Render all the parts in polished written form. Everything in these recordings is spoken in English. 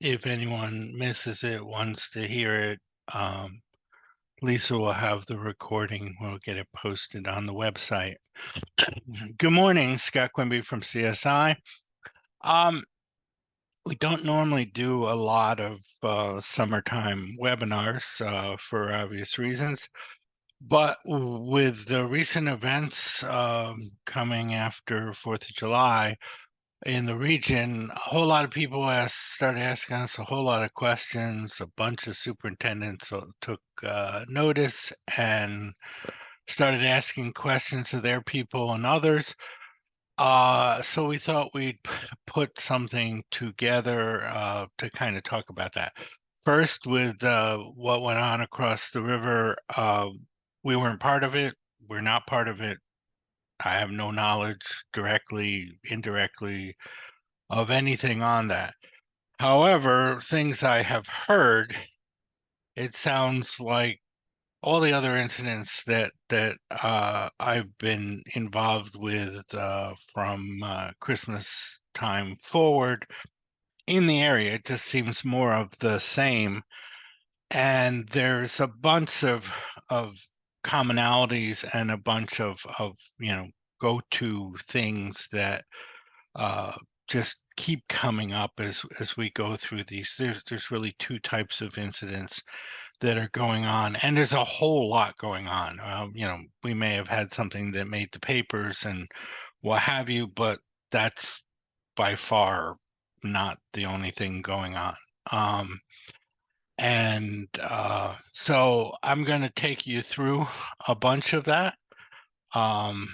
if anyone misses it, wants to hear it, um, Lisa will have the recording. We'll get it posted on the website. Good morning, Scott Quimby from CSI. Um, we don't normally do a lot of summertime webinars for obvious reasons, but with the recent events coming after 4th of July, in the region, a whole lot of people started asking us a whole lot of questions. A bunch of superintendents took notice and started asking questions of their people and others. So we thought we'd put something together to kind of talk about that. First, with what went on across the river, we weren't part of it. We're not part of it. I have no knowledge directly, indirectly, of anything on that. However, things I have heard, it sounds like all the other incidents that I've been involved with from Christmas time forward in the area, it just seems more of the same. And there's a bunch of commonalities and a bunch of go-to things that just keep coming up as we go through these. There's really two types of incidents that are going on, and there's a whole lot going on. We may have had something that made the papers and what have you, but that's by far not the only thing going on. So I'm going to take you through a bunch of that. Um,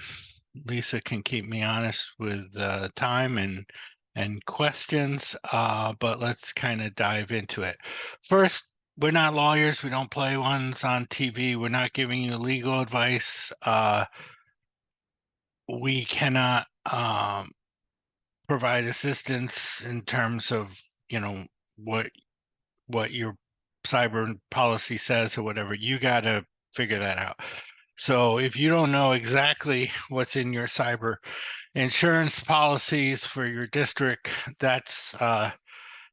Lisa can keep me honest with time and questions, but let's kind of dive into it. First, we're not lawyers. We don't play ones on TV. We're not giving you legal advice. We cannot provide assistance in terms of what what your cyber policy says or whatever. You got to figure that out. So if you don't know exactly what's in your cyber insurance policies for your district, that's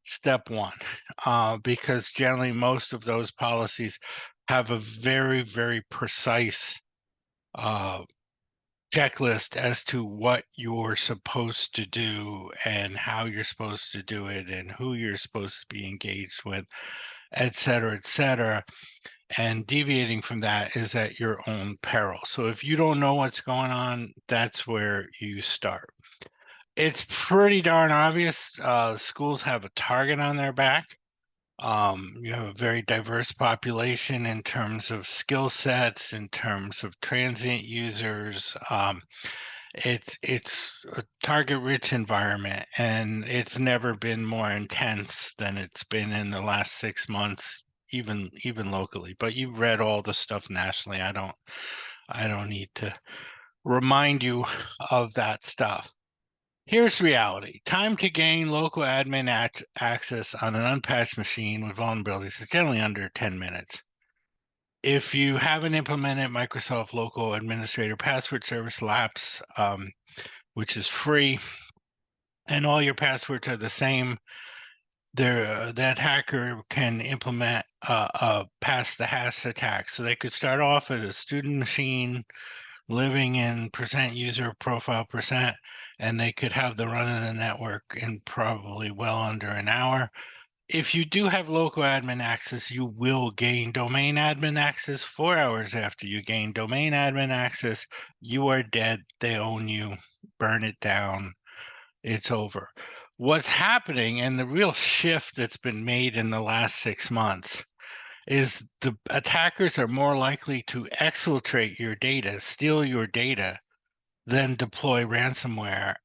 step one, because generally most of those policies have a very, very precise uh, checklist as to what you're supposed to do and how you're supposed to do it and who you're supposed to be engaged with, et cetera, et cetera. And deviating from that is at your own peril. So if you don't know what's going on, that's where you start. It's pretty darn obvious. Schools have a target on their back. You have a very diverse population in terms of skill sets, in terms of transient users. It's a target-rich environment, and it's never been more intense than it's been in the last 6 months, even locally. But you've read all the stuff nationally. I don't need to remind you of that stuff. Here's reality. Time to gain local admin access on an unpatched machine with vulnerabilities is generally under 10 minutes. If you haven't implemented Microsoft Local Administrator Password Service LAPS, which is free, and all your passwords are the same, that hacker can implement a pass the hash attack. So they could start off at a student machine living in percent user profile percent, and they could have the run of the network in probably well under an hour. If you do have local admin access, you will gain domain admin access. 4 hours after you gain domain admin access, you are dead. They own you. Burn it down. It's over. What's happening, and the real shift that's been made in the last 6 months, is the attackers are more likely to exfiltrate your data, steal your data, than deploy ransomware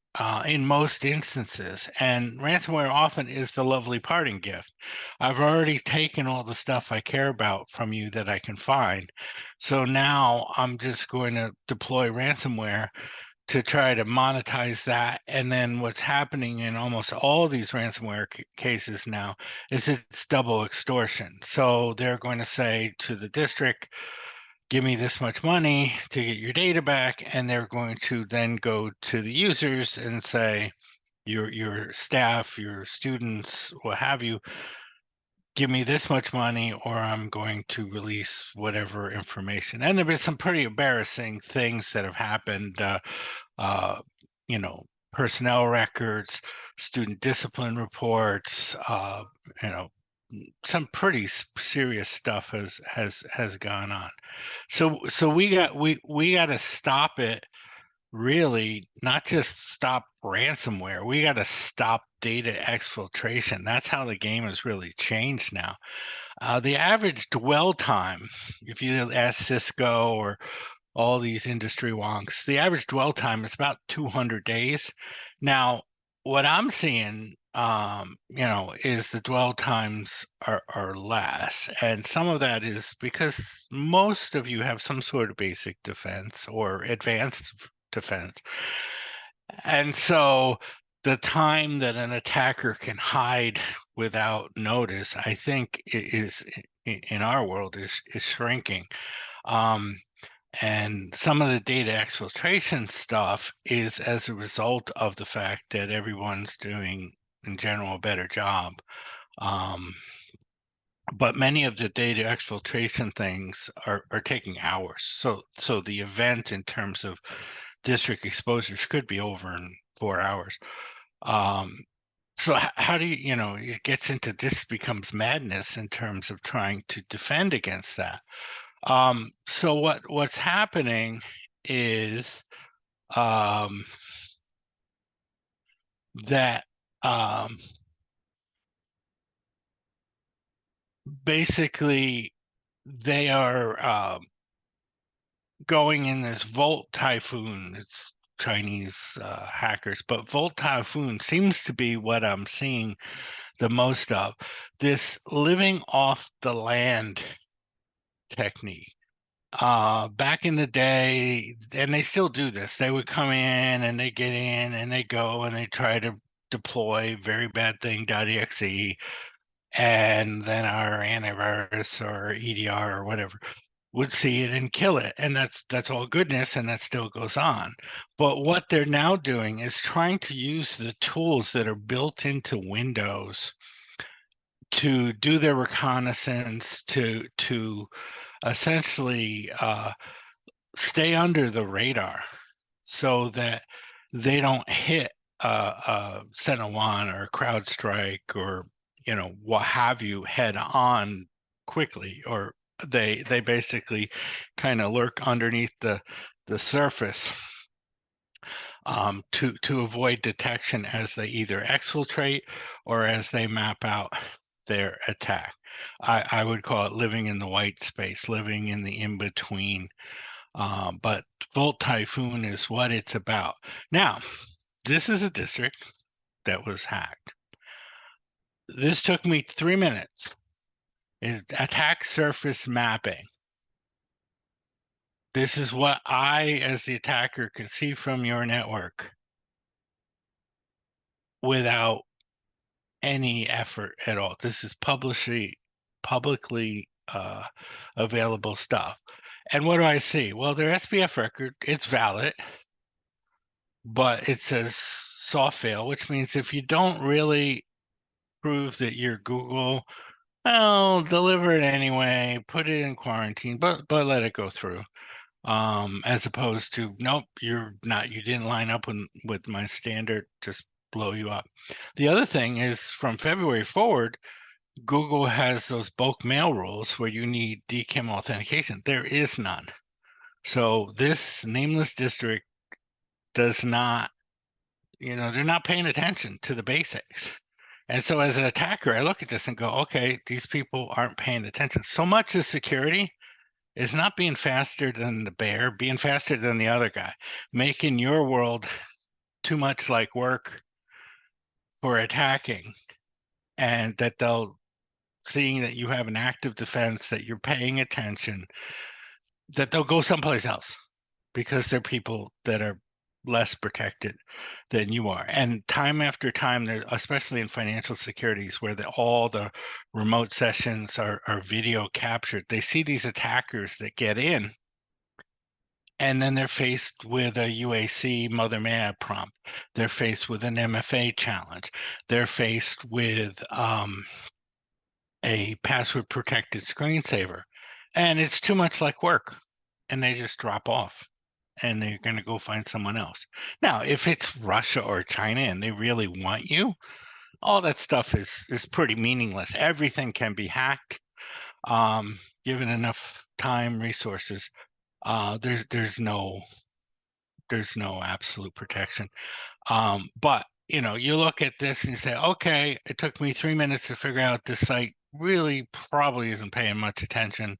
in most instances. And ransomware often is the lovely parting gift. I've already taken all the stuff I care about from you that I can find. So now I'm just going to deploy ransomware to try to monetize that. And then what's happening in almost all these ransomware cases now is it's double extortion. So they're going to say to the district, give me this much money to get your data back. And they're going to then go to the users and say, your staff, your students, what have you, give me this much money or I'm going to release whatever information. And there have been some pretty embarrassing things that have happened, uh, you know, personnel records, student discipline reports, you know, some pretty serious stuff has gone on. So we got to stop it. Really, not just stop ransomware. We got to stop data exfiltration. That's how the game has really changed now. The average dwell time, if you ask Cisco or all these industry wonks, the average dwell time is about 200 days. Now, what I'm seeing, is the dwell times are less, and some of that is because most of you have some sort of basic defense or advanced defense, and so the time that an attacker can hide without notice, I think, is in our world is shrinking. Um, and some of the data exfiltration stuff is as a result of the fact that everyone's doing, in general, a better job. Um, but many of the data exfiltration things are taking hours. So the event in terms of district exposures could be over in 4 hours. So how do it gets into this becomes madness in terms of trying to defend against that. So what's happening is that basically they are going in this Volt Typhoon. It's Chinese hackers, but Volt Typhoon seems to be what I'm seeing the most of. This living off the land technique. Back in the day, and they still do this, they would come in and they get in and they go and they try to deploy very bad thing.exe, and then our antivirus or EDR or whatever would see it and kill it. And that's all goodness, and that still goes on. But what they're now doing is trying to use the tools that are built into Windows to do their reconnaissance, to essentially stay under the radar so that they don't hit Sentinel-1 or CrowdStrike or what have you head on quickly, or they basically kind of lurk underneath the surface to avoid detection as they either exfiltrate or as they map out their attack. I would call it living in the white space, living in the in-between. But Volt Typhoon is what it's about. Now, this is a district that was hacked. This took me 3 minutes. Attack surface mapping. This is what I, as the attacker, could see from your network without any effort at all. This is publicly available stuff. And what do I see? Well, their SPF record, it's valid, but it says soft fail, which means if you don't really prove that you're Google, well, deliver it anyway, put it in quarantine, but let it go through. As opposed to, nope, you're not, you didn't line up with my standard, just blow you up. The other thing is from February forward, Google has those bulk mail rules where you need DKIM authentication. There is none. So this nameless district does not, they're not paying attention to the basics. And so as an attacker, I look at this and go, okay, these people aren't paying attention. So much of security is not being faster than the bear, being faster than the other guy, making your world too much like work for attacking, and that they'll seeing that you have an active defense, that you're paying attention, that they'll go someplace else because they're people that are less protected than you are. And time after time, especially in financial securities where all the remote sessions are video captured, they see these attackers that get in and then they're faced with a UAC Mother May I prompt. They're faced with an MFA challenge. They're faced with a password protected screensaver, and it's too much like work, and they just drop off and they're going to go find someone else. Now, if it's Russia or China and they really want you, all that stuff is pretty meaningless. Everything can be hacked, given enough time, resources. There's no absolute protection. But you look at this and you say, okay, it took me 3 minutes to figure out this site really probably isn't paying much attention.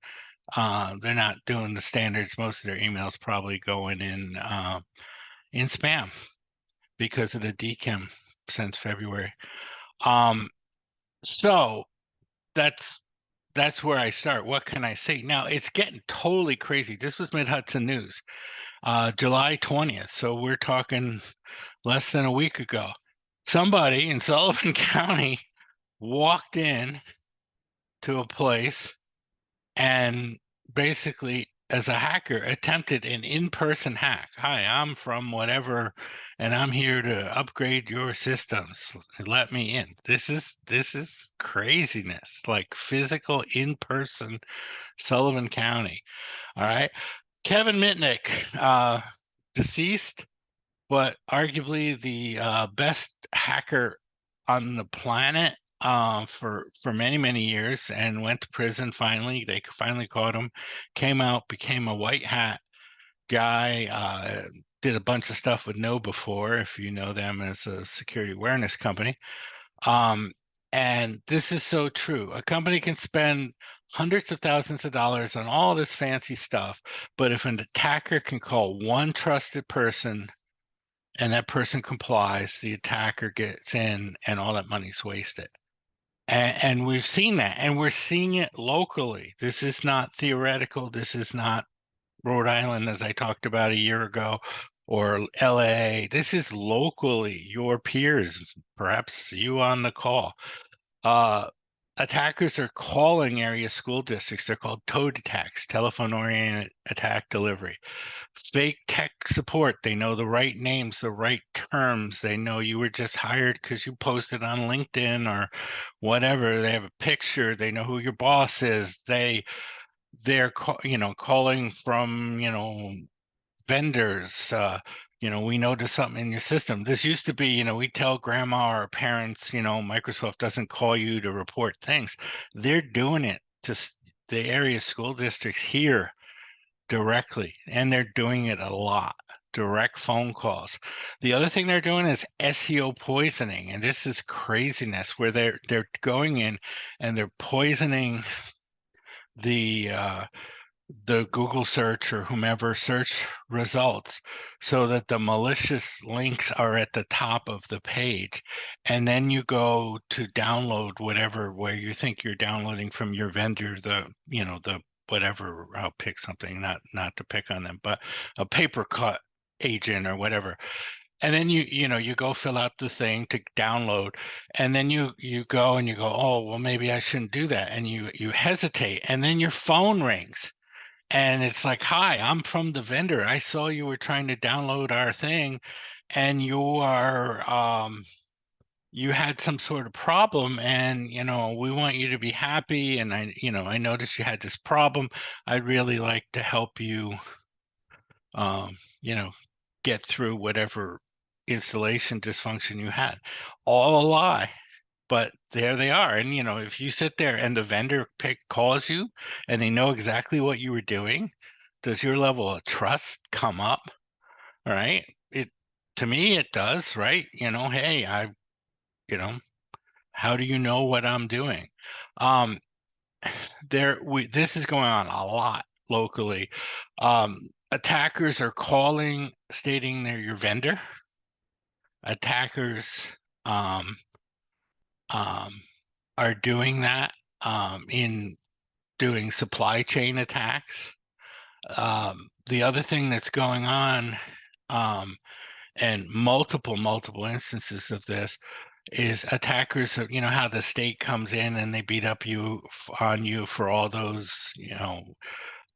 They're not doing the standards. Most of their emails probably going in spam because of the DKIM since February. So that's where I start. What can I say? Now it's getting totally crazy. This was Mid-Hudson News, July 20th. So we're talking less than a week ago. Somebody in Sullivan County walked in to a place and basically, as a hacker, attempted an in-person hack. Hi, I'm from whatever, and I'm here to upgrade your systems. Let me in. This is craziness, like physical in-person Sullivan County. All right. Kevin Mitnick, deceased, but arguably the best hacker on the planet for many years, and went to prison. Finally, they finally caught him. Came out, became a white hat guy. Did a bunch of stuff with No before, if you know them as a security awareness company. And this is so true. A company can spend hundreds of thousands of dollars on all this fancy stuff, but if an attacker can call one trusted person and that person complies, the attacker gets in and all that money's wasted. And we've seen that, and we're seeing it locally. This is not theoretical. This is not Rhode Island, as I talked about a year ago, or LA. This is locally, your peers, perhaps you on the call. Attackers are calling area school districts. They're called TOAD attacks, telephone-oriented attack delivery. Fake tech support. They know the right names, the right terms. They know you were just hired because you posted on LinkedIn or whatever. They have a picture. They know who your boss is. They're calling from vendors. We noticed something in your system. This used to be, we tell grandma or parents, Microsoft doesn't call you to report things. They're doing it to the area school districts here directly, and they're doing it a lot. Direct phone calls. The other thing they're doing is SEO poisoning, and this is craziness where they're going in and they're poisoning the Google search or whomever search results so that the malicious links are at the top of the page. And then you go to download whatever, where you think you're downloading from your vendor, the whatever, I'll pick something, not to pick on them, but a paper cut agent or whatever. And then you go fill out the thing to download, and then you go and you go, oh, well, maybe I shouldn't do that. And you hesitate, and then your phone rings. And it's like, hi, I'm from the vendor. I saw you were trying to download our thing, and you had some sort of problem, and we want you to be happy. And I noticed you had this problem. I'd really like to help you, um, you know, get through whatever installation dysfunction you had. All a lie. But there they are. And if you sit there and the vendor calls you and they know exactly what you were doing, does your level of trust come up? All right. To me it does, right? Hey, how do you know what I'm doing? This is going on a lot locally. Attackers are calling, stating they're your vendor. Attackers are doing that in doing supply chain attacks. The other thing that's going on, and multiple instances of this, is attackers. How the state comes in and they beat up on you for all those,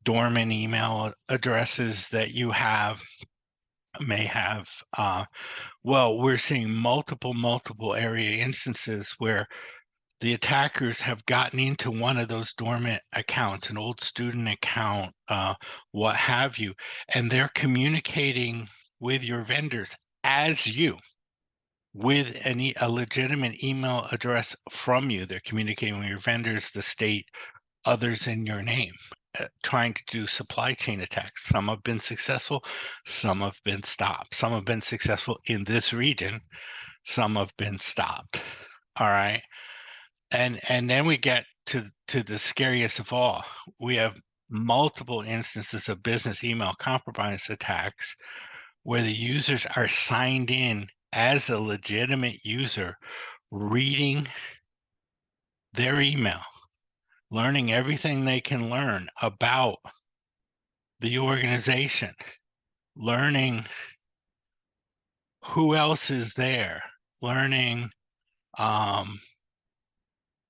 dormant email addresses that you may have. Well, we're seeing multiple area instances where the attackers have gotten into one of those dormant accounts, an old student account, what have you, and they're communicating with your vendors as you, with a legitimate email address from you. They're communicating with your vendors, the state, others in your name, trying to do supply chain attacks. Some have been successful, some have been stopped. Some have been successful in this region, some have been stopped. All right. And then we get to the scariest of all. We have multiple instances of business email compromise attacks where the users are signed in as a legitimate user, reading their email, learning everything they can learn about the organization, learning who else is there, learning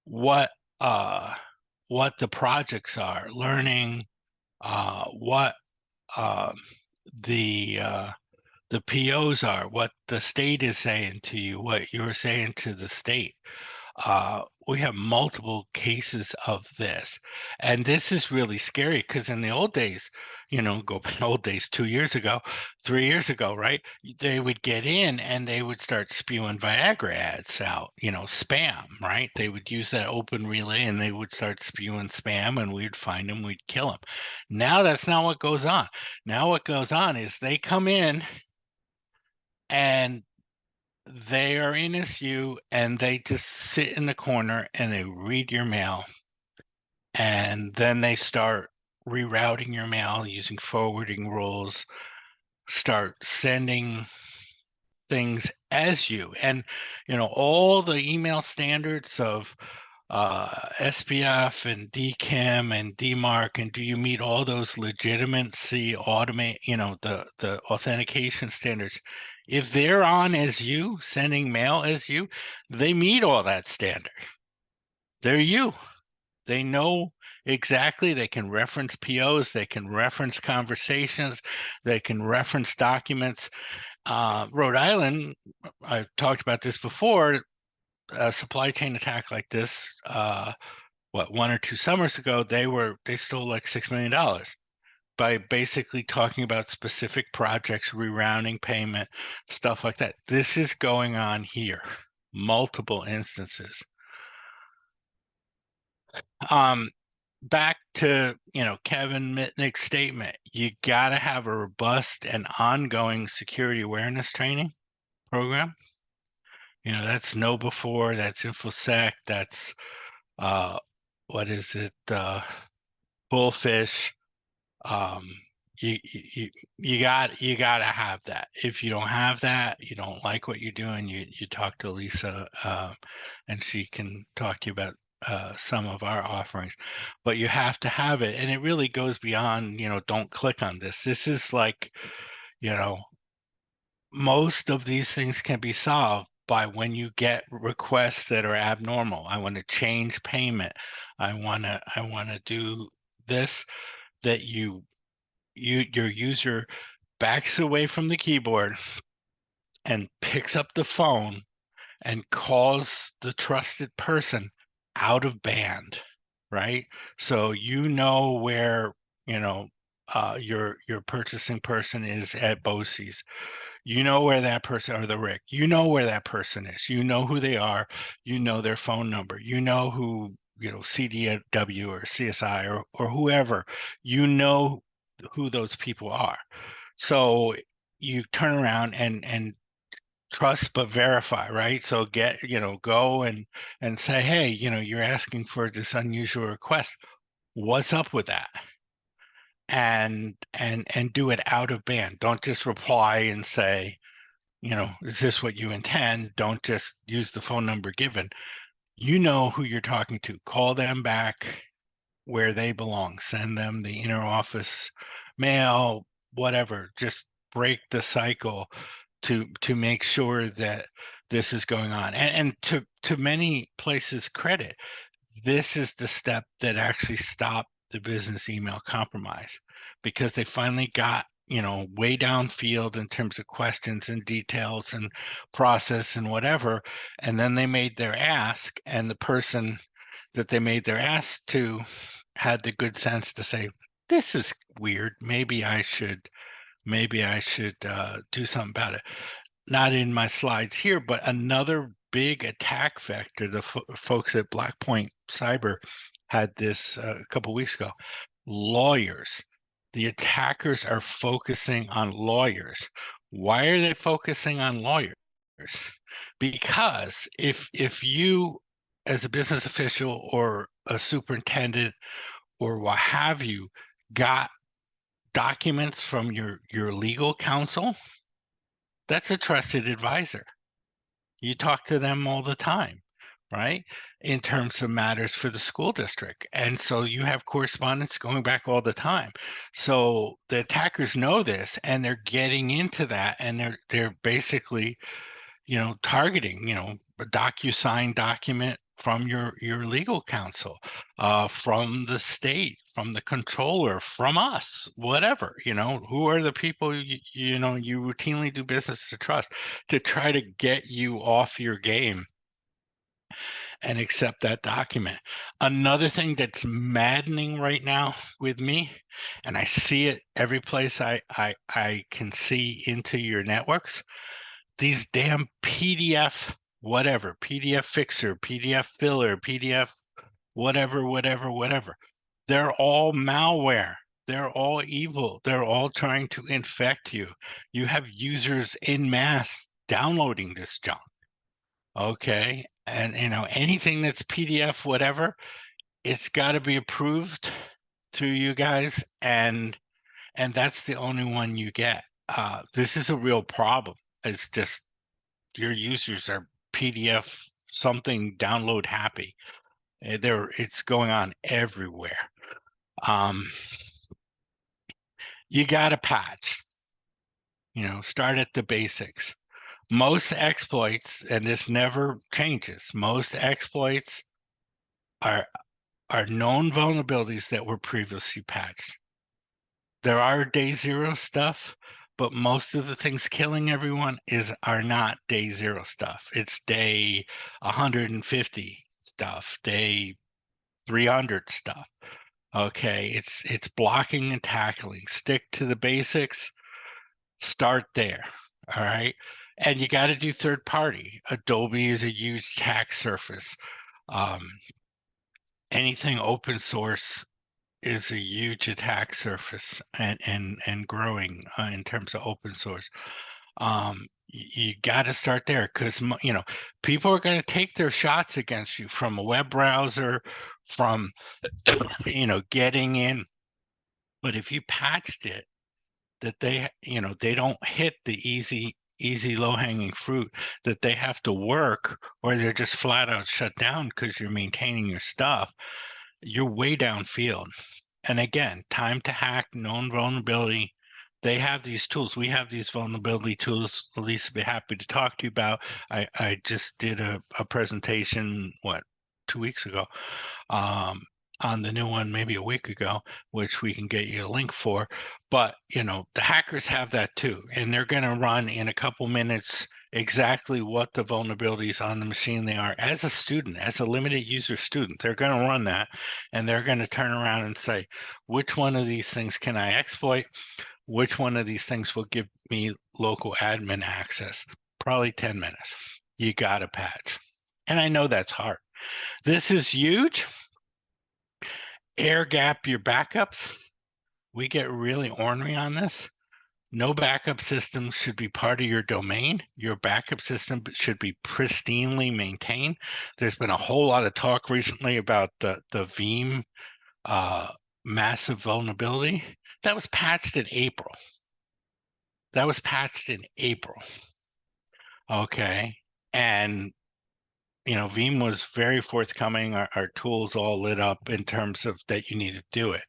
what the projects are, learning what the POs are, what the state is saying to you, what you're saying to the state. We have multiple cases of this, and this is really scary because in the old days, go back old days, 2 years ago, 3 years ago, right? They would get in and they would start spewing Viagra ads out, spam, right? They would use that open relay and they would start spewing spam, and we'd find them, we'd kill them. Now that's not what goes on. Now what goes on is they come in and they are in as you, and they just sit in the corner and they read your mail, and then they start rerouting your mail using forwarding rules, start sending things as you. And all the email standards of SPF and DKIM and DMARC, and do you meet all those legitimacy automate, the authentication standards? If they're on as you, sending mail as you, they meet all that standard. They're you. They know exactly. They can reference POs. They can reference conversations. They can reference documents. Rhode Island, I've talked about this before, a supply chain attack like this, 1 or 2 summers ago, they stole like $6 million by basically talking about specific projects, rerounding payment, stuff like that. This is going on here, multiple instances. Back to Kevin Mitnick's statement, you got to have a robust and ongoing security awareness training program. That's KnowBe4, that's InfoSec, that's what is it, Bullfish. You got to have that. If you don't have that, you don't like what you're doing, you talk to Lisa, and she can talk to you about some of our offerings. But you have to have it, and it really goes beyond don't click on this. This is like most of these things can be solved by when you get requests that are abnormal. I want to change payment. I want to do this, that your user backs away from the keyboard and picks up the phone and calls the trusted person out of band, right? So where your purchasing person is at BOCES. Where that person, or the RIC, where that person is, who they are, their phone number, who, CDW or CSI or whoever, who those people are. So you turn around and trust but verify, right? So go and say, hey, you're asking for this unusual request. What's up with that? And do it out of band. Don't just reply and say, is this what you intend? Don't just use the phone number given. Who you're talking to. Call them back where they belong. Send them the inner office mail, whatever. Just break the cycle to make sure that this is going on. And to many places' credit, this is the step that actually stopped the business email compromise, because they finally got, way downfield in terms of questions and details and process and whatever. And then they made their ask, and the person that they made their ask to had the good sense to say, this is weird. Maybe I should do something about it. Not in my slides here, but another big attack vector, the folks at Blackpoint Cyber had this a couple weeks ago. Lawyers. The attackers are focusing on lawyers. Why are they focusing on lawyers? Because if you, as a business official or a superintendent or what have you, got documents from your legal counsel, that's a trusted advisor. You talk to them all the time, right? In terms of matters for the school district. And so you have correspondence going back all the time. So the attackers know this, and they're getting into that, and they're basically, targeting, a DocuSign document from your legal counsel, from the state, from the controller, from us, whatever, who are the people you routinely do business to trust, to try to get you off your game and accept that document. Another thing that's maddening right now with me, and I see it every place I can see into your networks, these damn PDF whatever, PDF fixer, PDF filler, PDF whatever. They're all malware. They're all evil. They're all trying to infect you. You have users in mass downloading this junk. Okay. And anything that's PDF, whatever, it's got to be approved through you guys. And that's the only one you get. This is a real problem. It's just your users are PDF something download happy. It's going on everywhere. You got to patch. Start at the basics. Most exploits, and this never changes, most exploits are known vulnerabilities that were previously patched. There are day zero stuff, but most of the things killing everyone are not day zero stuff. It's day 150 stuff, day 300 stuff. Okay, it's blocking and tackling. Stick to the basics. Start there. All right. And you got to do third party. Adobe is a huge attack surface. Anything open source is a huge attack surface, and growing in terms of open source. You got to start there, because people are going to take their shots against you from a web browser, from getting in. But if you patched it, that they don't hit the easy low-hanging fruit, that they have to work, or they're just flat out shut down because you're maintaining your stuff, you're way downfield. And again, time to hack, known vulnerability. They have these tools. We have these vulnerability tools. Elise would be happy to talk to you about. I just did a presentation, 2 weeks ago, on the new one, maybe a week ago, which we can get you a link for. But the hackers have that too, and they're going to run in a couple minutes exactly what the vulnerabilities on the machine they are. As a student, as a limited user student, they're going to run that, and they're going to turn around and say, which one of these things can I exploit? Which one of these things will give me local admin access? Probably 10 minutes. You got to patch. And I know that's hard. This is huge. Air gap your backups. We get really ornery on this. No backup system should be part of your domain. Your backup system should be pristinely maintained. There's been a whole lot of talk recently about the Veeam massive vulnerability. That was patched in April. Okay. And Veeam was very forthcoming. Our tools all lit up in terms of that you need to do it.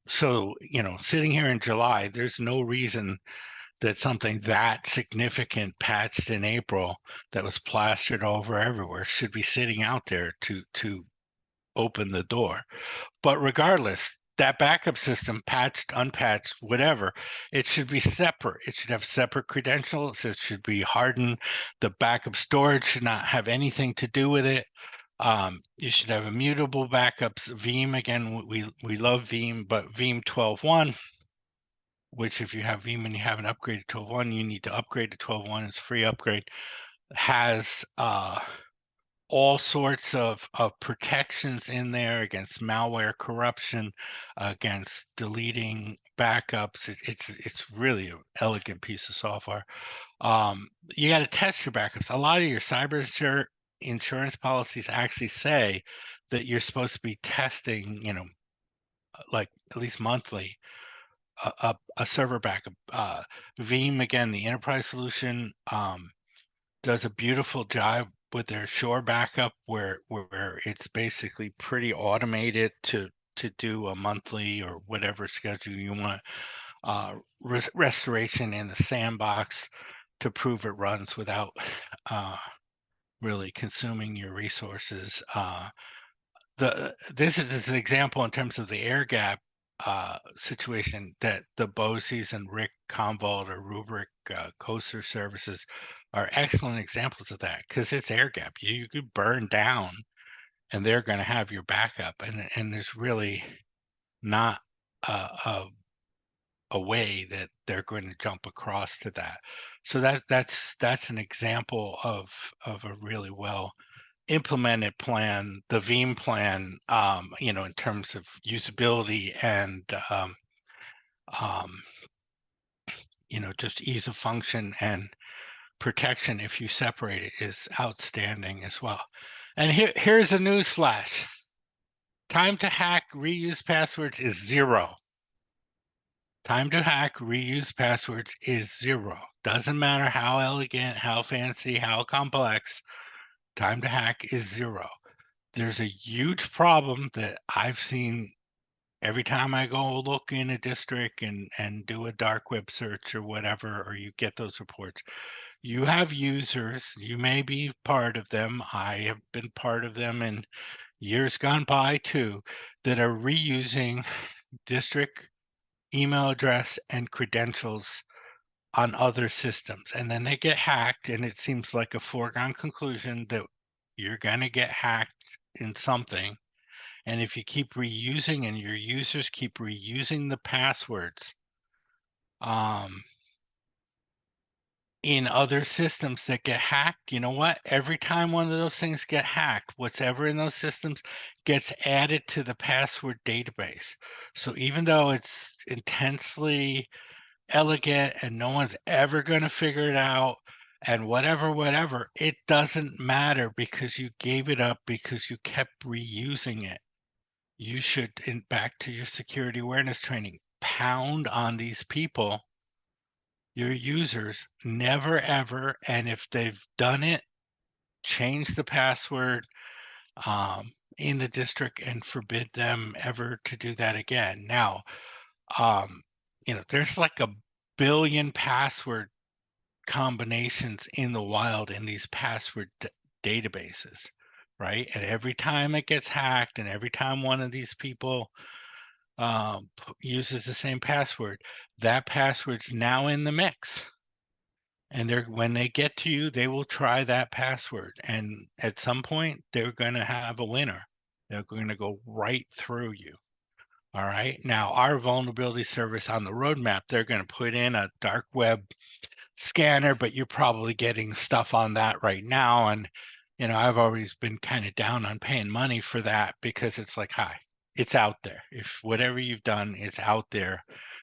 So, sitting here in July, there's no reason that something that significant patched in April that was plastered over everywhere should be sitting out there to open the door. But regardless, that backup system, patched, unpatched, whatever, it should be separate. It should have separate credentials. It should be hardened. The backup storage should not have anything to do with it. You should have immutable backups. Veeam, again, we love Veeam, but Veeam 12.1, which if you have Veeam and you haven't upgraded to 12.1, you need to upgrade to 12.1. It's a free upgrade. Has all sorts of protections in there against malware, corruption, against deleting backups. It's really an elegant piece of software. You got to test your backups. A lot of your cyber insurance policies actually say that you're supposed to be testing, like at least monthly, a server backup. Veeam, again, the enterprise solution, does a beautiful job with their Shore backup, where it's basically pretty automated to do a monthly or whatever schedule you want, restoration in the sandbox to prove it runs without really consuming your resources. This is an example in terms of the air gap situation that the BOSI's and Rick Convolt or Rubric coaster services are excellent examples of that, because it's air gap. You could burn down and they're going to have your backup, and there's really not a way that they're going to jump across to that. So that's an example of a really well implemented plan, the Veeam plan, in terms of usability and just ease of function and protection. If you separate it, is outstanding as well. And here's a news flash: time to hack reuse passwords is 0. Time to hack reuse passwords is 0. Doesn't matter how elegant, how fancy, how complex. Time to hack is 0. There's a huge problem that I've seen every time I go look in a district and do a dark web search or whatever, or you get those reports. You have users, you may be part of them. I have been part of them in years gone by too, that are reusing district email address and credentials on other systems. And then they get hacked, and it seems like a foregone conclusion that you're going to get hacked in something. And if you keep reusing and your users keep reusing the passwords in other systems that get hacked, you know what? Every time one of those things get hacked, whatever in those systems gets added to the password database. So even though it's intensely elegant and no one's ever going to figure it out, and whatever, it doesn't matter, because you gave it up because you kept reusing it. You should, back to your security awareness training, pound on these people, your users, never ever. And if they've done it, change the password in the district and forbid them ever to do that again. Now, there's like 1 billion password combinations in the wild in these password databases, right? And every time it gets hacked, and every time one of these people uses the same password, that password's now in the mix. And when they get to you, they will try that password. And at some point, they're going to have a winner. They're going to go right through you. All right. Now, our vulnerability service on the roadmap, they're going to put in a dark web scanner, but you're probably getting stuff on that right now. And, I've always been kind of down on paying money for that, because it's like, hi, it's out there. If whatever you've done is out there,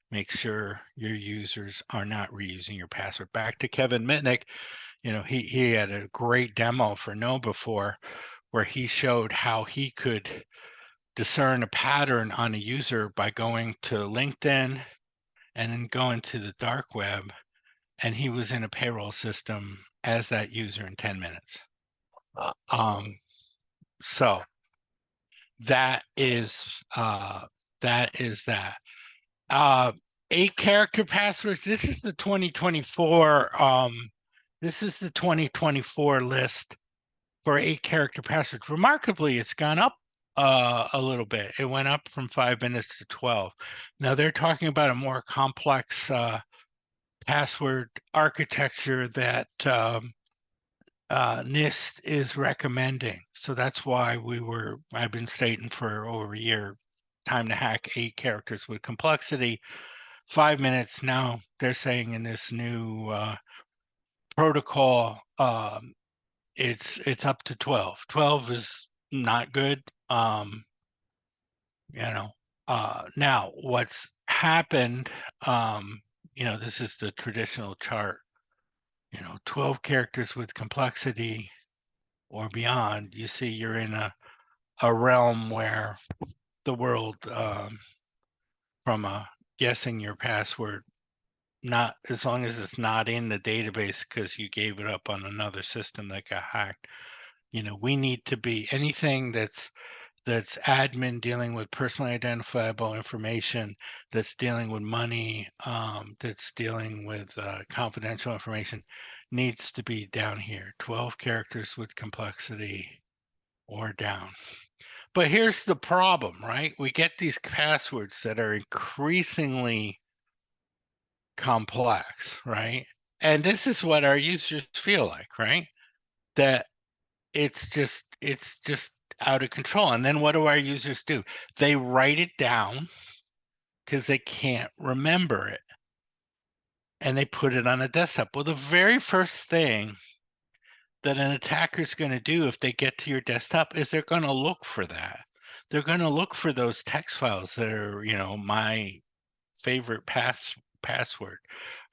make sure your users are not reusing your password. Back to Kevin Mitnick, he had a great demo for KnowBe4, where he showed how he could discern a pattern on a user by going to LinkedIn and then going to the dark web, and he was in a payroll system as that user in 10 minutes. So that is that. 8-character passwords. This is the 2024. This is the 2024 list for 8-character passwords. Remarkably, it's gone up a little bit. It went up from 5 minutes to 12. Now they're talking about a more complex password architecture that NIST is recommending. So that's why I've been stating for over a year, time to hack 8 characters with complexity, 5 minutes. Now they're saying in this new protocol, it's up to 12. 12 is not good. You know, now what's happened, this is the traditional chart, 12 characters with complexity or beyond. You see you're in a realm where the world, from guessing your password, not as long as it's not in the database because you gave it up on another system that got hacked. We need to be anything that's admin dealing with personally identifiable information, that's dealing with money, that's dealing with confidential information, needs to be down here, 12 characters with complexity or down. But here's the problem, right? We get these passwords that are increasingly complex, right? And this is what our users feel like, right? That it's just out of control. And then what do our users do? They write it down because they can't remember it. And they put it on a desktop. Well, the very first thing that an attacker is going to do if they get to your desktop is they're going to look for that. They're going to look for those text files that are, my favorite password.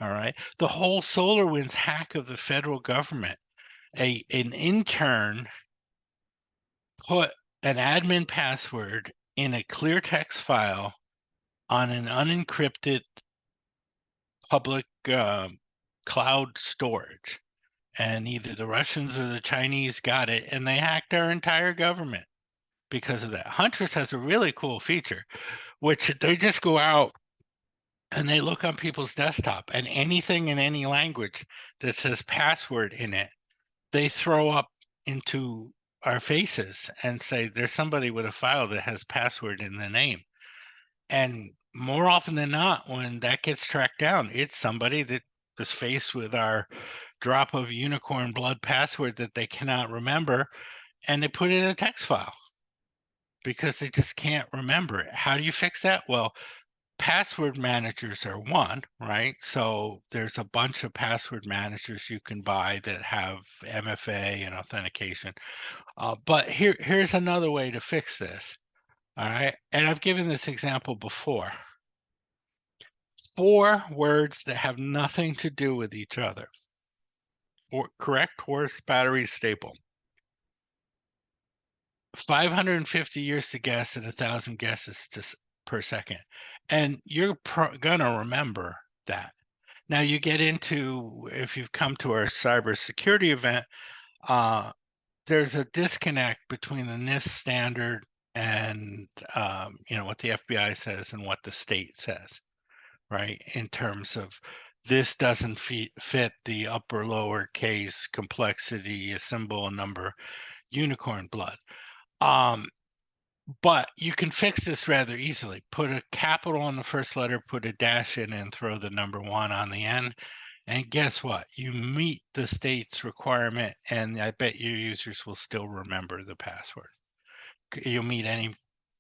All right. The whole SolarWinds hack of the federal government, an intern put an admin password in a clear text file on an unencrypted public cloud storage. And either the Russians or the Chinese got it, and they hacked our entire government because of that. Huntress has a really cool feature, which they just go out and they look on people's desktop, and anything in any language that says password in it, they throw up into our faces and say, there's somebody with a file that has password in the name. And more often than not, when that gets tracked down, it's somebody that is faced with our drop of unicorn blood password that they cannot remember, and they put it in a text file because they just can't remember it. How do you fix that? Well, password managers are one, right? So there's a bunch of password managers you can buy that have MFA and authentication. But here's another way to fix this. All right. And I've given this example before. 4 words that have nothing to do with each other. Correct horse battery staple. 550 years to guess at 1,000 guesses per second. And you're gonna remember that. Now you get into, if you've come to our cybersecurity event, there's a disconnect between the NIST standard and what the FBI says and what the state says, right? In terms of this doesn't fit the upper lower case complexity, a symbol, a number, unicorn blood. But you can fix this rather easily. Put a capital on the first letter, put a dash in, and throw the number 1 on the end. And guess what? You meet the state's requirement, and I bet your users will still remember the password. You'll meet any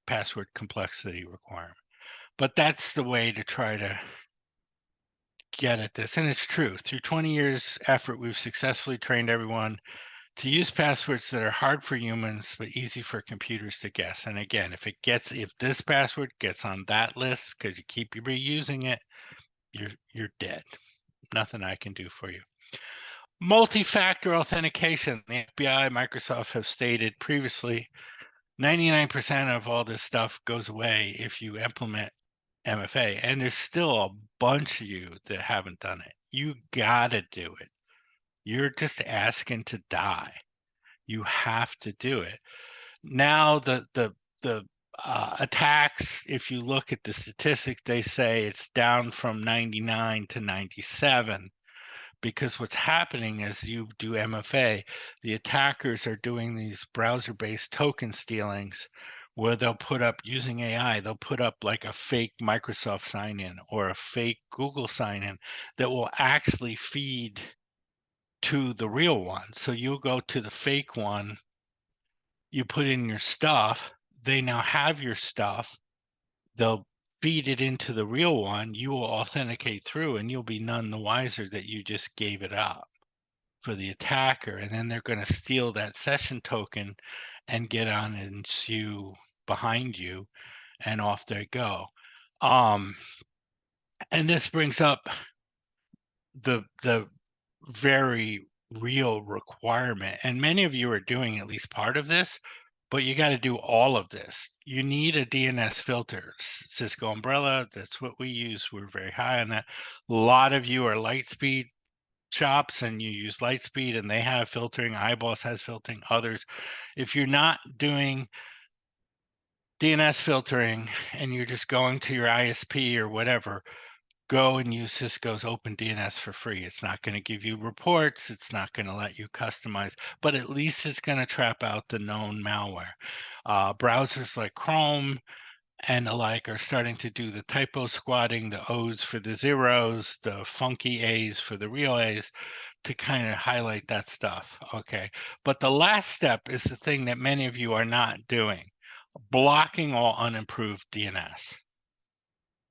password complexity requirement. But that's the way to try to get at this. And it's true. Through 20 years effort, we've successfully trained everyone to use passwords that are hard for humans but easy for computers to guess. And again, if this password gets on that list because you keep reusing it, you're dead. Nothing I can do for you. Multi-factor authentication. The FBI, Microsoft have stated previously, 99% of all this stuff goes away if you implement MFA. And there's still a bunch of you that haven't done it. You gotta do it. You're just asking to die. You have to do it. Now the attacks, if you look at the statistics, they say it's down from 99 to 97, because what's happening is you do MFA, the attackers are doing these browser-based token stealings where they'll put up, using AI, they'll put up like a fake Microsoft sign in or a fake Google sign in that will actually feed to the real one. So you'll go to the fake one, you put in your stuff, they now have your stuff, they'll feed it into the real one, you will authenticate through, and you'll be none the wiser that you just gave it up for the attacker. And then they're going to steal that session token and get on into behind you, and off they go. Um, and this brings up the very real requirement, and many of you are doing at least part of this, but you got to do all of this. You need a DNS filter. Cisco Umbrella, that's what we use. We're very high on that. A lot of you are Lightspeed shops and you use Lightspeed and they have filtering. iBoss has filtering. Others, if you're not doing DNS filtering and you're just going to your ISP or whatever, go and use Cisco's OpenDNS for free. It's not going to give you reports. It's not going to let you customize, but at least it's going to trap out the known malware. Browsers like Chrome and the like are starting to do the typo squatting, the O's for the zeros, the funky A's for the real A's, to kind of highlight that stuff. Okay. But the last step is the thing that many of you are not doing: blocking all unimproved DNS.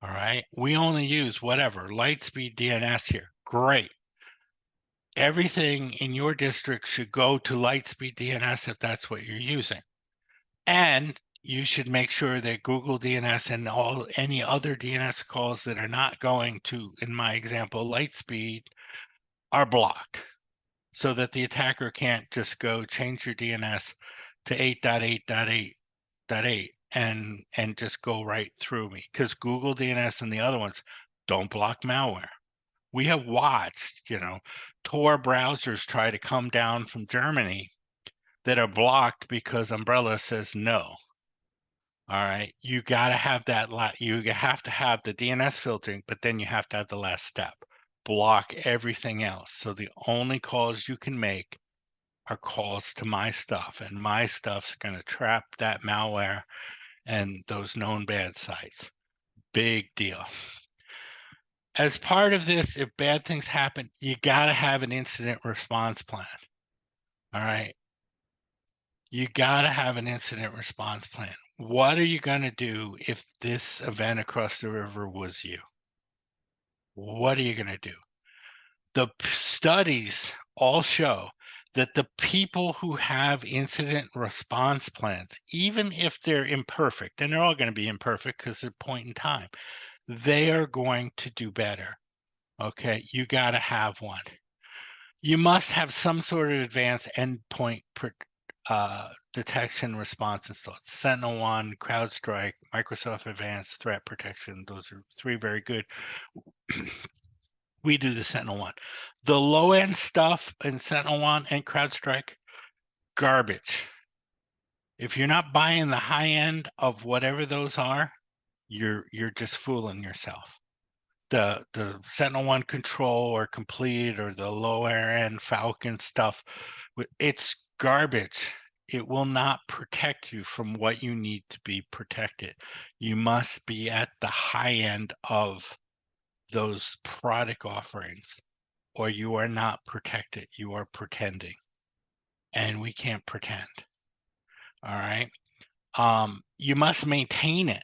All right. We only use whatever Lightspeed DNS here. Great. Everything in your district should go to Lightspeed DNS if that's what you're using. And you should make sure that Google DNS and any other DNS calls that are not going to, in my example, Lightspeed, are blocked, so that the attacker can't just go change your DNS to 8.8.8.8 and just go right through me, because Google DNS and the other ones don't block malware. We have watched, Tor browsers try to come down from Germany that are blocked because Umbrella says no. All right, you got to have that. You have to have the DNS filtering, but then you have to have the last step: block everything else. So the only calls you can make are calls to my stuff, and my stuff's going to trap that malware and those known bad sites. Big deal. As part of this, if bad things happen, you got to have an incident response plan. All right. You got to have an incident response plan. What are you going to do if this event across the river was you? What are you going to do? The studies all show that the people who have incident response plans, even if they're imperfect, and they're all going to be imperfect because they're point in time, they are going to do better. Okay, you got to have one. You must have some sort of advanced endpoint detection response installed. Sentinel-1, CrowdStrike, Microsoft Advanced Threat Protection. Those are three very good. We do the Sentinel-1. The low-end stuff in Sentinel-1 and CrowdStrike, garbage. If you're not buying the high end of whatever those are, you're just fooling yourself. The Sentinel-1 Control or Complete or the lower end Falcon stuff, it's garbage. It will not protect you from what you need to be protected. You must be at the high end of those product offerings, or you are not protected. You are pretending, and we can't pretend. All right. You must maintain it.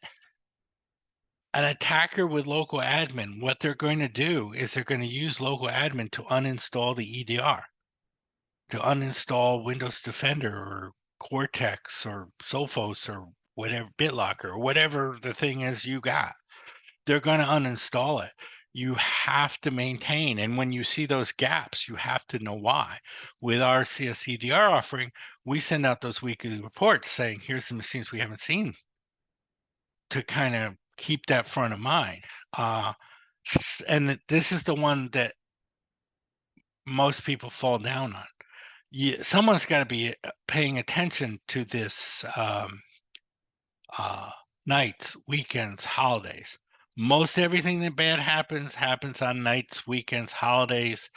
An attacker with local admin, what they're going to do is they're going to use local admin to uninstall the EDR, to uninstall Windows Defender or Cortex or Sophos or whatever, BitLocker or whatever the thing is you got. They're going to uninstall it. You have to maintain. And when you see those gaps, you have to know why. With our CSEDR offering, we send out those weekly reports saying, here's the machines we haven't seen, to kind of keep that front of mind. And this is the one that most people fall down on. Someone's got to be paying attention to this nights, weekends, holidays. Most everything that bad happens on nights, weekends, holidays.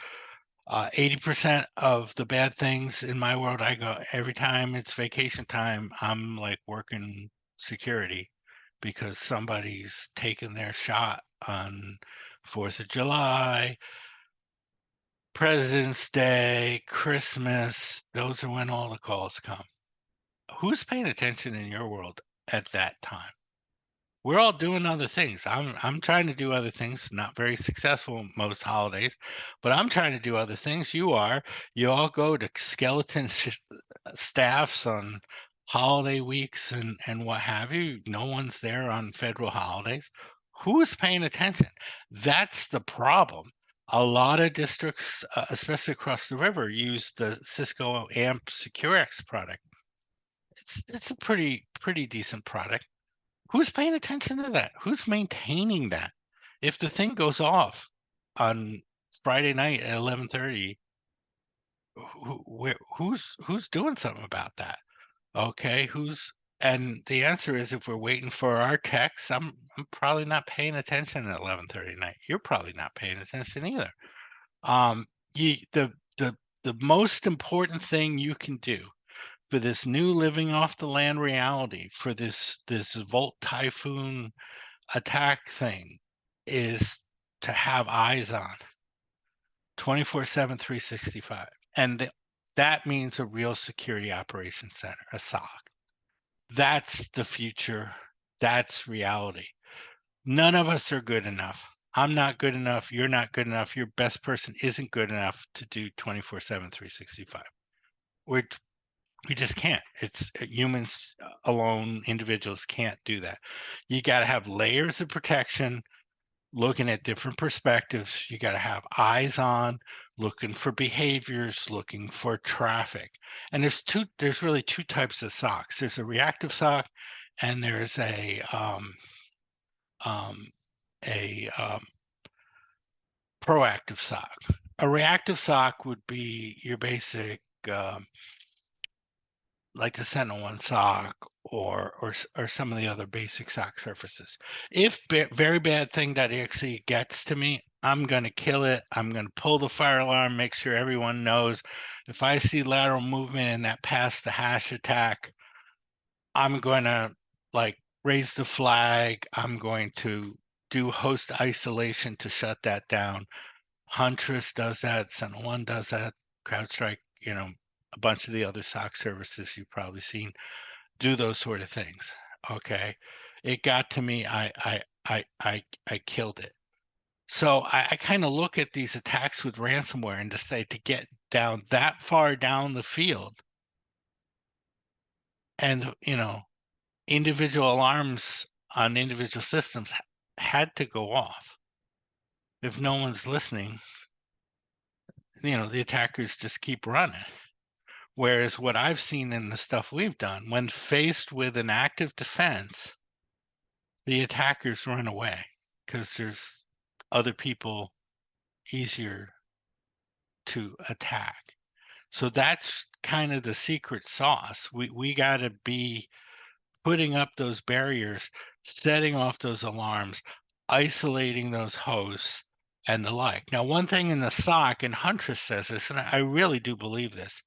80% of the bad things in my world, I go, every time it's vacation time, I'm like working security because somebody's taken their shot on 4th of July, President's Day, Christmas. Those are when all the calls come. Who's paying attention in your world at that time? We're all doing other things. I'm trying to do other things, not very successful most holidays, but I'm trying to do other things. You are. You all go to skeleton staffs on holiday weeks and what have you. No one's there on federal holidays. Who is paying attention? That's the problem. A lot of districts, especially across the river, use the Cisco AMP SecureX product. It's a pretty decent product. Who's paying attention to that? Who's maintaining that? If the thing goes off on Friday night at 11:30, who's doing something about that? Okay, who's and the answer is if we're waiting for our techs, I'm probably not paying attention at 11:30 night. You're probably not paying attention either. Um, you the most important thing you can do for this new living off the land reality, for this Volt Typhoon attack thing is to have eyes on 24/7, 365. And that means a real security operations center, a SOC. That's the future. That's reality. None of us are good enough. I'm not good enough. You're not good enough. Your best person isn't good enough to do 24/7, 365. We're, we just can't. It's humans alone, individuals can't do that. You got to have layers of protection, looking at different perspectives. You got to have eyes on, looking for behaviors, looking for traffic. And there's really two types of SOCs. There's a reactive SOC and there's um, a proactive SOC. A reactive SOC would be your basic like the Sentinel-1 SOC or some of the other basic SOC surfaces. If very bad thing.exe gets to me, I'm going to kill it. I'm going to pull the fire alarm, make sure everyone knows. If I see lateral movement in that past the hash attack, I'm going to like raise the flag. I'm going to do host isolation to shut that down. Huntress does that. Sentinel-1 does that. CrowdStrike, a bunch of the other SOC services you've probably seen do those sort of things. Okay, it got to me. I killed it. So I kind of look at these attacks with ransomware and decide to get down that far down the field, and individual alarms on individual systems had to go off. If no one's listening, the attackers just keep running. Whereas what I've seen in the stuff we've done, when faced with an active defense, the attackers run away because there's other people easier to attack. So that's kind of the secret sauce. We got to be putting up those barriers, setting off those alarms, isolating those hosts, and the like. Now, one thing in the SOC, and Huntress says this, and I really do believe this,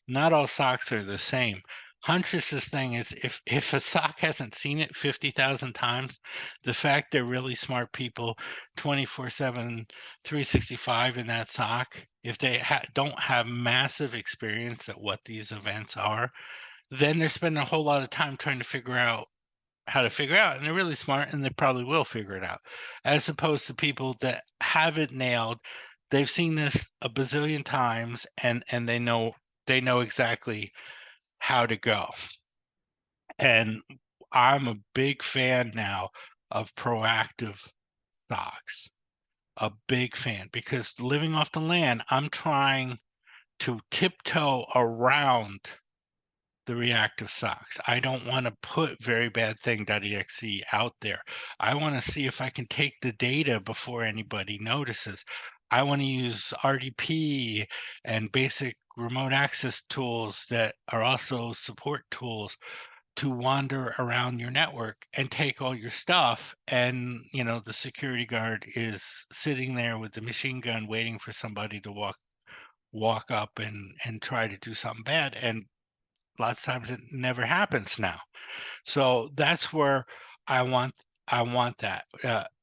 not all SOCs are the same. Huntress's thing is if a SOC hasn't seen it 50,000 times, the fact they're really smart people 24/7, 365 in that SOC, if they don't have massive experience at what these events are, then they're spending a whole lot of time trying to figure out how to figure out, and they're really smart and they probably will figure it out, as opposed to people that have it nailed. They've seen this a bazillion times and they know exactly how to go. And I'm a big fan now of proactive SOCs, a big fan, because living off the land, I'm trying to tiptoe around the reactive SOCs. I don't want to put very bad thing.exe out there. I want to see if I can take the data before anybody notices. I want to use RDP and basic remote access tools that are also support tools to wander around your network and take all your stuff. And, the security guard is sitting there with the machine gun waiting for somebody to walk up and try to do something bad. And lots of times it never happens now. So that's where I want I want that.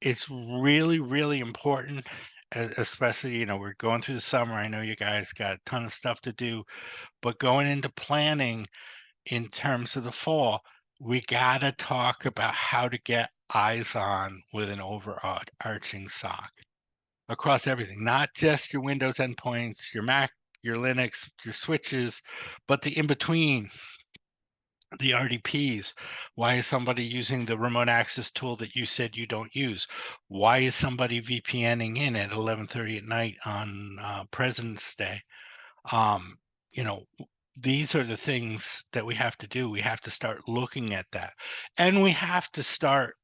It's really, really important, especially, we're going through the summer. I know you guys got a ton of stuff to do, but going into planning in terms of the fall, we gotta talk about how to get eyes on with an overarching SOC across everything, not just your Windows endpoints, your Mac, your Linux, your switches, but the in between, the RDPs. Why is somebody using the remote access tool that you said you don't use? Why is somebody VPNing in at 11:30 at night on President's Day? Um, you know, these are the things that we have to do. We have to start looking at that, and we have to start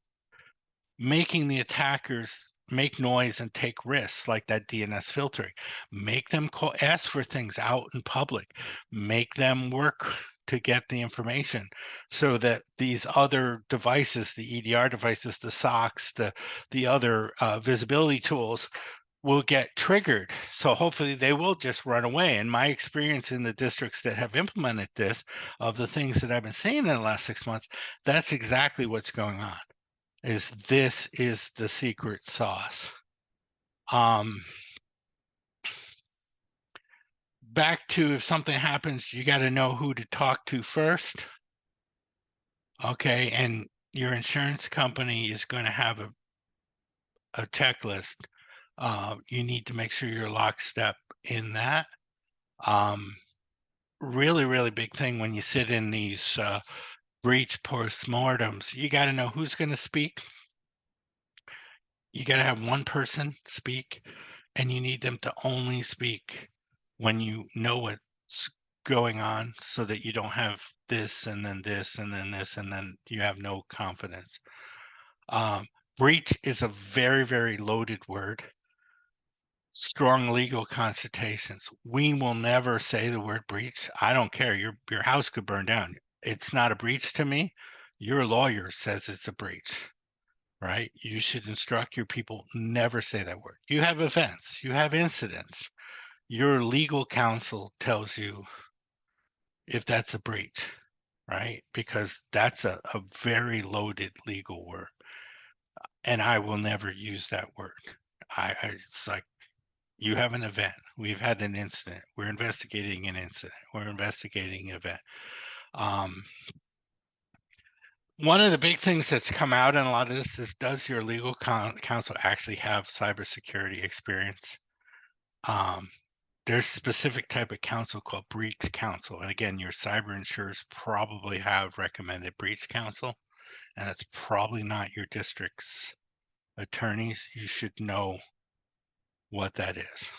making the attackers make noise and take risks like that DNS filtering. Make them ask for things out in public. Make them work to get the information so that these other devices, the EDR devices, the SOCs, the other visibility tools will get triggered. So hopefully they will just run away. And my experience in the districts that have implemented this, of the things that I've been seeing in the last 6 months, that's exactly what's going on. This is the secret sauce. Back to, if something happens, you got to know who to talk to first. Okay, and your insurance company is going to have a checklist. You need to make sure you're lockstep in that. Really, really big thing when you sit in these breach postmortems, you got to know who's going to speak. You got to have one person speak, and you need them to only speak when you know what's going on, so that you don't have this and then this and then this and then you have no confidence. Breach is a very, very loaded word. Strong legal consultations. We will never say the word breach. I don't care. Your house could burn down. It's not a breach to me. Your lawyer says it's a breach, right? You should instruct your people, never say that word. You have events, you have incidents. Your legal counsel tells you if that's a breach, right? Because that's a very loaded legal word. And I will never use that word. It's like, you have an event. We've had an incident. We're investigating an incident. We're investigating an event. One of the big things that's come out in a lot of this is, does your legal counsel actually have cybersecurity experience? There's a specific type of counsel called breach counsel. And again, your cyber insurers probably have recommended breach counsel, and that's probably not your district's attorneys. You should know what that is.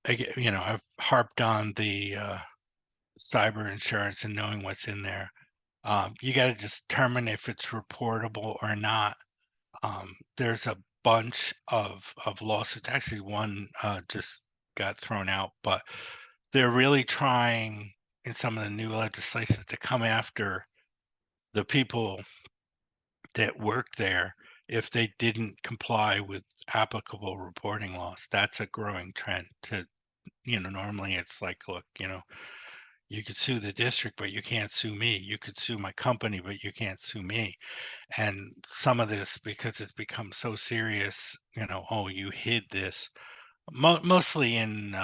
Again, I've harped on the cyber insurance and knowing what's in there. You got to determine if it's reportable or not. There's a bunch of lawsuits. Actually, one just got thrown out, but they're really trying in some of the new legislation to come after the people that work there if they didn't comply with applicable reporting laws. That's a growing trend. Normally it's like, look, you could sue the district, but you can't sue me. You could sue my company, but you can't sue me. And some of this, because it's become so serious, oh, you hid this, mostly in,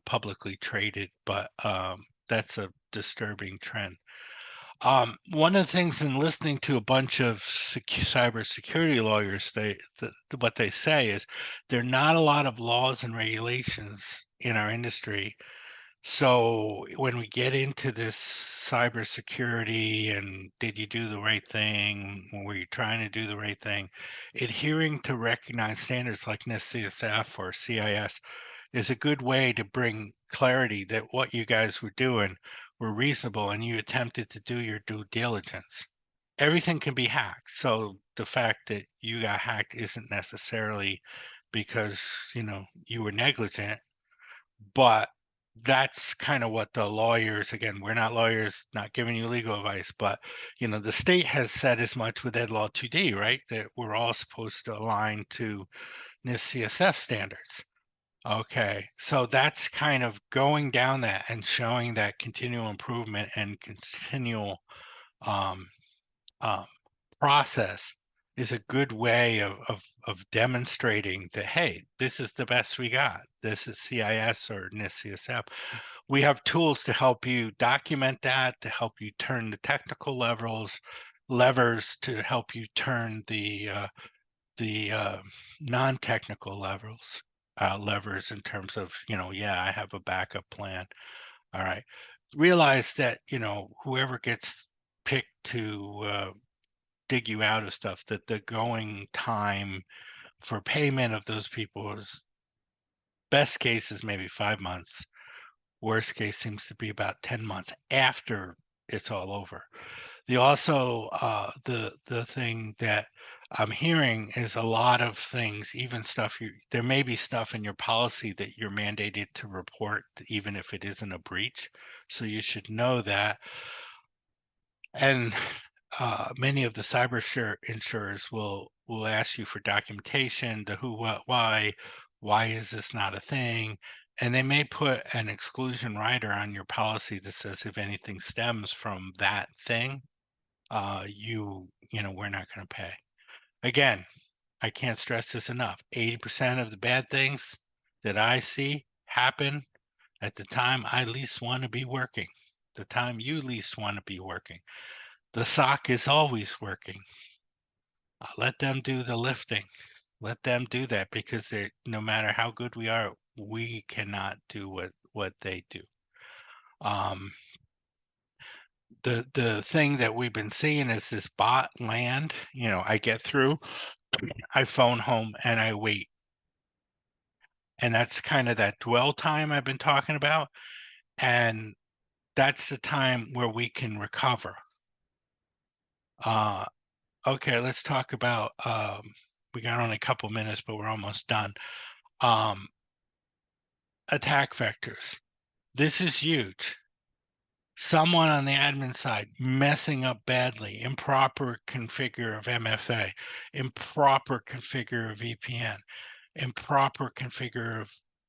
publicly traded, but that's a disturbing trend. One of the things in listening to a bunch of cybersecurity lawyers, what they say is there are not a lot of laws and regulations in our industry. So when we get into this cybersecurity and did you do the right thing? Were you trying to do the right thing? Adhering to recognized standards like NIST CSF or CIS is a good way to bring clarity that what you guys were doing were reasonable and you attempted to do your due diligence. Everything can be hacked. So the fact that you got hacked isn't necessarily because, you were negligent, but that's kind of what the lawyers, again, we're not lawyers, not giving you legal advice, but the state has said as much with Ed Law 2D, right? That we're all supposed to align to NIST CSF standards. Okay, so that's kind of going down that and showing that continual improvement and continual um, um, process is a good way of demonstrating that, hey, this is the best we got. This is CIS or NIST-CSF. We have tools to help you document that, to help you turn the technical levers, to help you turn the non-technical levers in terms of, yeah, I have a backup plan. All right. Realize that, whoever gets picked to dig you out of stuff, that the going time for payment of those people is best case is maybe 5 months. Worst case seems to be about 10 months after it's all over. The thing that I'm hearing is a lot of things, even stuff there may be stuff in your policy that you're mandated to report, even if it isn't a breach. So you should know that. And many of the insurers will ask you for documentation, the who, what, why is this not a thing? And they may put an exclusion rider on your policy that says if anything stems from that thing, we're not going to pay. Again, I can't stress this enough. 80% of the bad things that I see happen at the time I least want to be working, the time you least want to be working. The sock is always working. Let them do the lifting. Let them do that because no matter how good we are, we cannot do what they do. The thing that we've been seeing is this bot land. I get through, I phone home, and I wait. And that's kind of that dwell time I've been talking about. And that's the time where we can recover. Uh, okay, let's talk about, we got only a couple minutes, but we're almost done. Attack vectors. This is huge. Someone on the admin side messing up badly, improper configure of MFA, improper configure of VPN, improper configure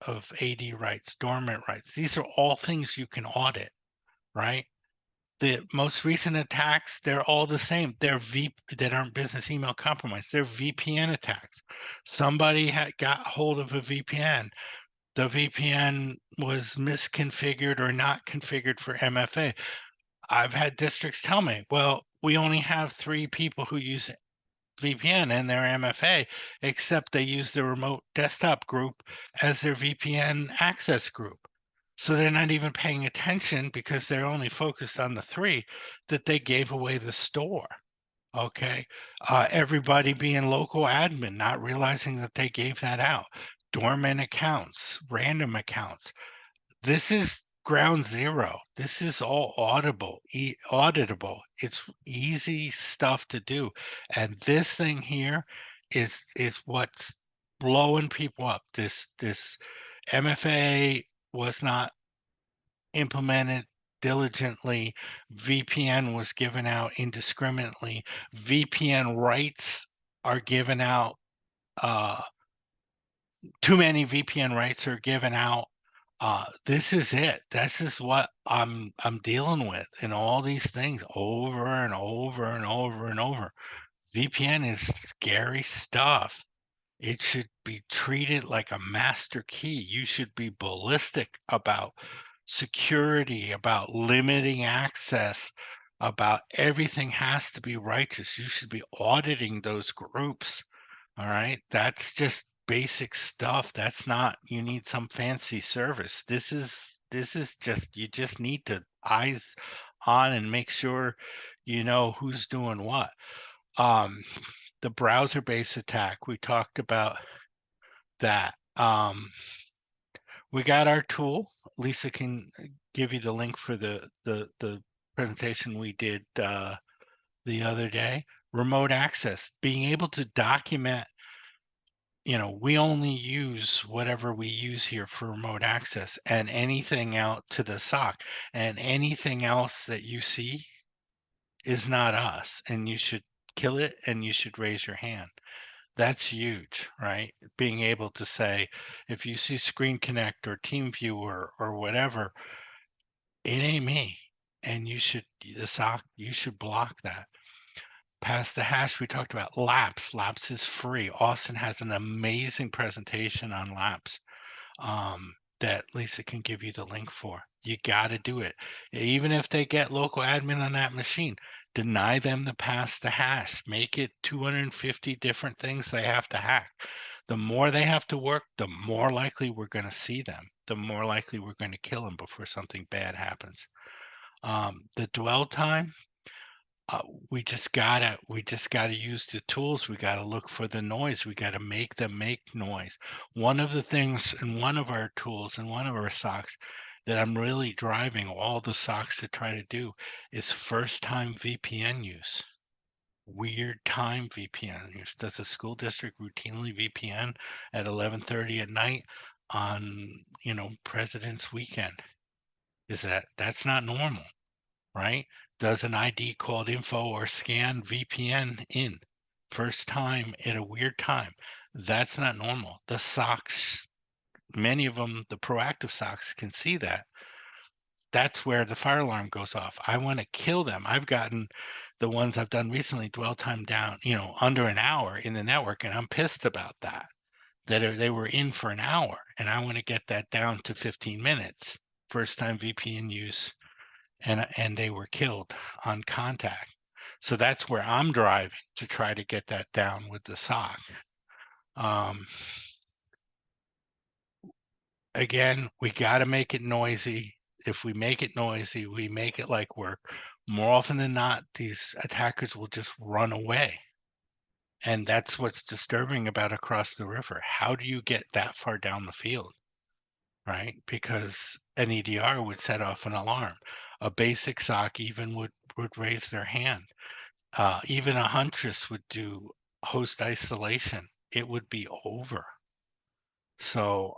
of AD rights, dormant rights. These are all things you can audit, right? The most recent attacks, they're all the same. They're that aren't business email compromise. They're VPN attacks. Somebody got hold of a VPN. The VPN was misconfigured or not configured for MFA. I've had districts tell me, well, we only have 3 people who use VPN in their MFA, except they use the remote desktop group as their VPN access group. So they're not even paying attention because they're only focused on the 3 that they gave away the store. Okay. Everybody being local admin, not realizing that they gave that out. Dormant accounts, random accounts. This is ground zero. This is all auditable. It's easy stuff to do. And this thing here is what's blowing people up. This MFA was not implemented diligently. VPN was given out indiscriminately. VPN rights are given out. Uh, Too many VPN rights are given out. This is it. This is what I'm dealing with in all these things over and over and over and over. VPN is scary stuff. It should be treated like a master key. You should be ballistic about security, about limiting access, about everything has to be righteous. You should be auditing those groups. All right. That's just basic stuff. That's not, you need some fancy service. This is just, you just need to eyes on and make sure you know who's doing what. Um, the browser-based attack, we talked about that. We got our tool. Lisa can give you the link for the presentation we did the other day. Remote access, being able to document, we only use whatever we use here for remote access and anything out to the SOC, and anything else that you see is not us, and you should kill it and you should raise your hand. That's huge, right? Being able to say, if you see Screen Connect or TeamViewer or whatever, it ain't me. And the SOC, you should block that. Pass the hash, we talked about Laps. Laps is free. Austin has an amazing presentation on Laps that Lisa can give you the link for. You got to do it. Even if they get local admin on that machine, deny them to pass the hash. Make it 250 different things they have to hack. The more they have to work, the more likely we're going to see them, the more likely we're going to kill them before something bad happens. The dwell time, uh, we just gotta use the tools. We gotta look for the noise. We gotta make them make noise. One of the things in one of our tools in one of our socks that I'm really driving all the socks to try to do is first time VPN use. Weird time VPN use. Does a school district routinely VPN at 11:30 at night on, President's weekend? That's not normal, right? Does an ID called info or scan VPN in first time at a weird time? That's not normal. The socks, many of them, the proactive socks can see that. That's where the fire alarm goes off. I want to kill them. I've gotten the ones I've done recently, dwell time down, under an hour in the network, and I'm pissed about that. They were in for an hour, and I want to get that down to 15 minutes. First time VPN use, and they were killed on contact. So that's where I'm driving to try to get that down with the SOC. Um, again, we got to make it noisy. If we make it noisy, we make it like work. More often than not, these attackers will just run away. And that's what's disturbing about across the river. How do you get that far down the field? Right? Because an EDR would set off an alarm. A basic SOC even would raise their hand. Even a huntress would do host isolation. It would be over. So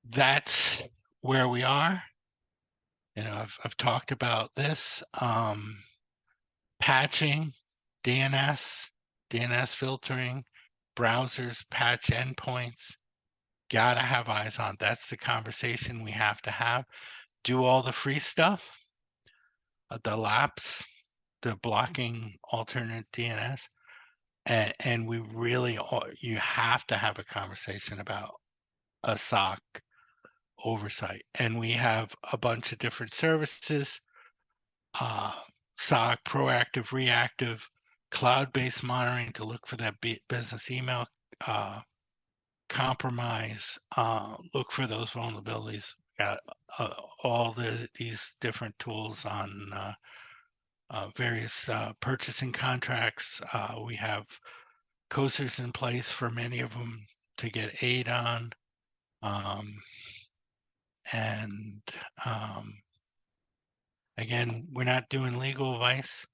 that's where we are. I've talked about this. Patching, DNS filtering, browsers patch endpoints. Gotta have eyes on. That's the conversation we have to have. Do all the free stuff, the laps, the blocking alternate DNS. And we really you have to have a conversation about a SOC oversight. And we have a bunch of different services, uh, SOC, proactive, reactive, cloud-based monitoring to look for that business email compromise, look for those vulnerabilities. Got all these different tools on various purchasing contracts. We have coasters in place for many of them to get aid on. Um, and again, we're not doing legal advice,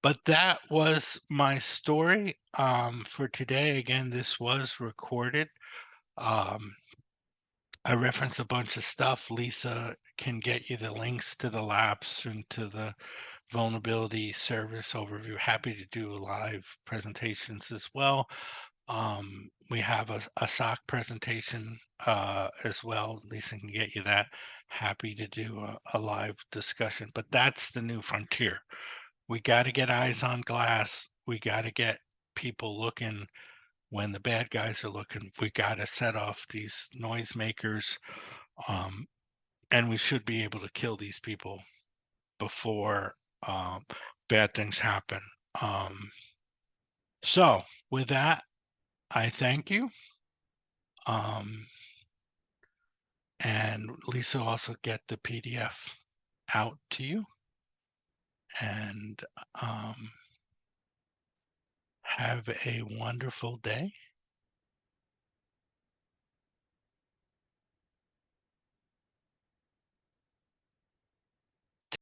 but that was my story for today. Again, this was recorded. Um, I referenced a bunch of stuff. Lisa can get you the links to the labs and to the vulnerability service overview. Happy to do live presentations as well. We have a SOC presentation as well. Lisa can get you that. Happy to do a live discussion, but that's the new frontier. We got to get eyes on glass. We got to get people looking when the bad guys are looking. We got to set off these noisemakers, and we should be able to kill these people before bad things happen. So with that, I thank you. And Lisa will also get the PDF out to you. And have a wonderful day.